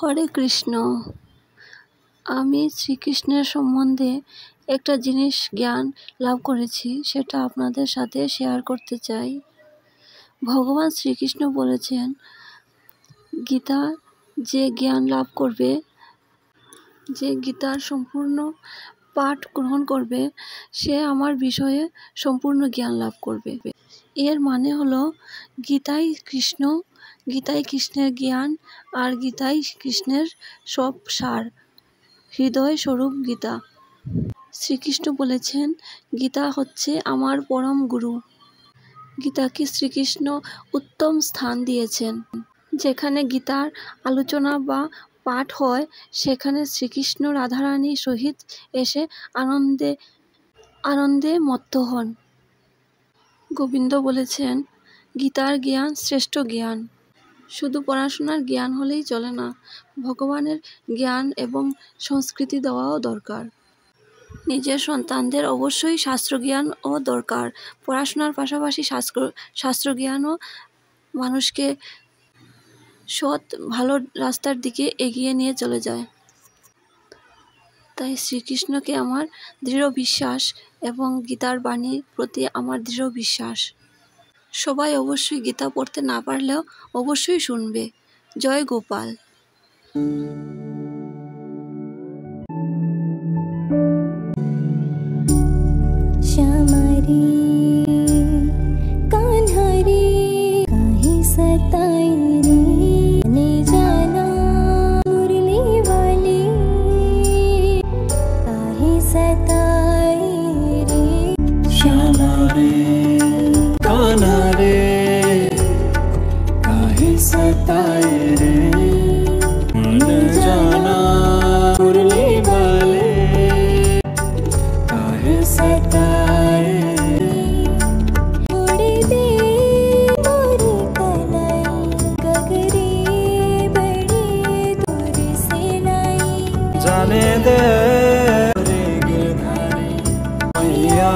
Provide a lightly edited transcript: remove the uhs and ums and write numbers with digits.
হরে কৃষ্ণ। আমি শ্রীকৃষ্ণের সম্বন্ধে একটা জিনিস জ্ঞান লাভ করেছি, সেটা আপনাদের সাথে শেয়ার করতে চাই। ভগবান শ্রীকৃষ্ণ বলেছেন, গীতা যে জ্ঞান লাভ করবে, যে গীতার সম্পূর্ণ পাঠ গ্রহণ করবে, সে আমার বিষয়ে সম্পূর্ণ জ্ঞান লাভ করবে। এর মানে হলো গীতাই কৃষ্ণ, গীতাই কৃষ্ণের জ্ঞান, আর গীতাই কৃষ্ণের সব সার, হৃদয় স্বরূপ গীতা। শ্রীকৃষ্ণ বলেছেন, গীতা হচ্ছে আমার পরম গুরু। গীতাকে শ্রীকৃষ্ণ উত্তম স্থান দিয়েছেন। যেখানে গীতার আলোচনা বা পাঠ হয়, সেখানে শ্রীকৃষ্ণ রাধারানীর সহিত এসে আনন্দে মত্ত হন। গোবিন্দ বলেছেন, গীতার জ্ঞান শ্রেষ্ঠ জ্ঞান। শুধু পড়াশোনার জ্ঞান হলেই চলে না, ভগবানের জ্ঞান এবং সংস্কৃতি দেওয়াও দরকার। নিজের সন্তানদের অবশ্যই শাস্ত্রজ্ঞানও দরকার। পড়াশোনার পাশাপাশি শাস্ত্রজ্ঞানও মানুষকে সৎ ভালো রাস্তার দিকে এগিয়ে নিয়ে চলে যায়। তাই শ্রীকৃষ্ণকে আমার দৃঢ় বিশ্বাস এবং গীতার বাণীর প্রতি আমার দৃঢ় বিশ্বাস। সবাই অবশ্যই গীতা পড়তে না পারলেও অবশ্যই শুনবে। জয় গোপাল। श्यामारी कान्हारी काहे सताई रे, ने जाना मुरली वाली काहे सताई रे। श्यामारी कान्हारी काहे सताई रे, ने जाना मुरली वाली काहे सताए। उड़ी दे मोरी कलाई, गगरी बड़ी दूर से लाई। जाने दे रे गिरधारी मैया।